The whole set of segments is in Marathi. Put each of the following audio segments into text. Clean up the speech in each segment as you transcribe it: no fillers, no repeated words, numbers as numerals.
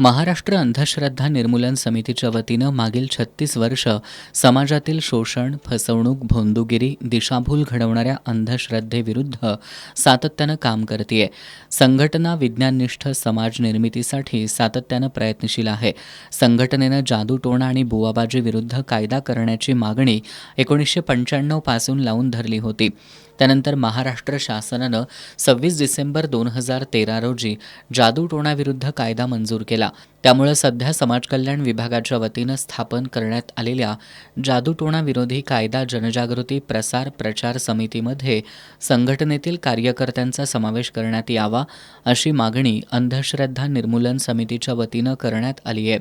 महाराष्ट्र अंधश्रद्धा निर्मूलन समितीच्या वतीनं मागील 36 वर्ष समाजातील शोषण, फसवणूक, भोंदूगिरी, दिशाभूल घडवणाऱ्या अंधश्रद्धेविरुद्ध सातत्यानं काम करतेय. संघटना विज्ञाननिष्ठ समाज निर्मितीसाठी सातत्यानं प्रयत्नशील आहे. संघटनेनं जादूटोणा आणि बुवाबाजी विरुद्ध कायदा करण्याची मागणी 1995 पासून लावून धरली होती. त्यानंतर महाराष्ट्र शासनानं 26 डिसेंबर 2013 रोजी जादूटोणाविरुद्ध कायदा मंजूर केला. त्यामुळे सध्या समाजकल्याण विभागाच्या वतीनं स्थापन करण्यात आलेल्या जादूटोणा विरोधी कायदा जनजागृती प्रसार प्रचार समितीमध्ये संघटनेतील कार्यकर्त्यांचा समावेश करण्यात यावा अशी मागणी अंधश्रद्धा निर्मूलन समितीच्या वतीनं करण्यात आली आहे.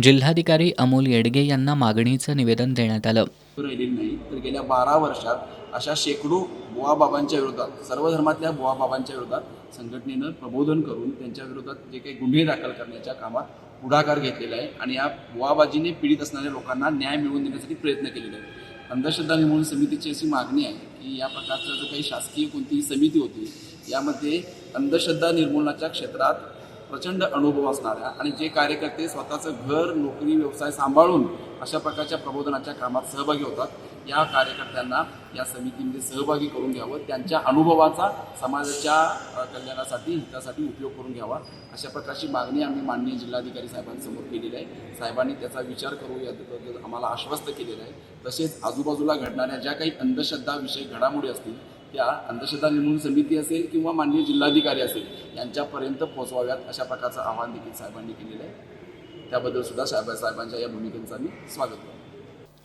जिल्हाधिकारी अमोल येडगे यांना मागणीचं निवेदन देण्यात आलं. राहिलेली नाही तर गेल्या 12 वर्षात अशा शेकडो बुवाबाबांच्या विरोधात, सर्व धर्मातल्या बुवाबाबांच्या विरोधात संघटनेनं प्रबोधन करून त्यांच्या विरोधात जे काही गुन्हे दाखल करण्याच्या कामात पुढाकार घेतलेला आहे आणि या बुवाबाजीने पीडित असणाऱ्या लोकांना न्याय मिळवून देण्यासाठी प्रयत्न केलेले आहेत. अंधश्रद्धा निर्मूलन समितीची अशी मागणी आहे की या प्रकारचा जो काही शासकीय कोणतीही समिती होती यामध्ये अंधश्रद्धा निर्मूलनाच्या क्षेत्रात प्रचंड अनुभव असणाऱ्या आणि जे कार्यकर्ते स्वतःचं घर, नोकरी, व्यवसाय सांभाळून अशा प्रकारच्या प्रबोधनाच्या कामात सहभागी होतात, या कार्यकर्त्यांना या समितीमध्ये सहभागी करून घ्यावं, त्यांच्या अनुभवाचा समाजाच्या कल्याणासाठी, हितासाठी उपयोग करून घ्यावा, अशा प्रकारची मागणी आम्ही माननीय जिल्हाधिकारी साहेबांसमोर केलेली आहे. साहेबांनी त्याचा विचार करू याबद्दल आम्हाला आश्वस्त केलेलं आहे. तसेच आजूबाजूला घडणाऱ्या ज्या काही अंधश्रद्धाविषयी घडामोडी असतील त्या अंधश्रद्धा निर्मूलन समिती असेल किंवा माननीय जिल्हाधिकारी असेल यांच्यापर्यंत पोहोचवाव्यात, अशा प्रकारचं आवाहन देखील साहेबांनी केलेलं आहे. त्याबद्दल सुद्धा साहेबांच्या या भूमिकेचं आम्ही स्वागत करतो.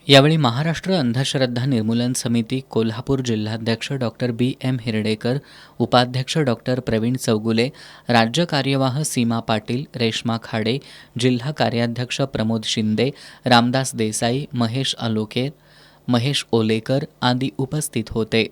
यावेळी महाराष्ट्र अंधश्रद्धा निर्मूलन समिती कोल्हापूर जिल्हाध्यक्ष डॉक्टर BM हिरडेकर, उपाध्यक्ष डॉक्टर प्रवीण चौगुले, राज्य कार्यवाह सीमा पाटील, रेश्मा खाडे, जिल्हा कार्याध्यक्ष प्रमोद शिंदे, रामदास देसाई, महेश अलोके, महेश ओलेकर आदी उपस्थित होते.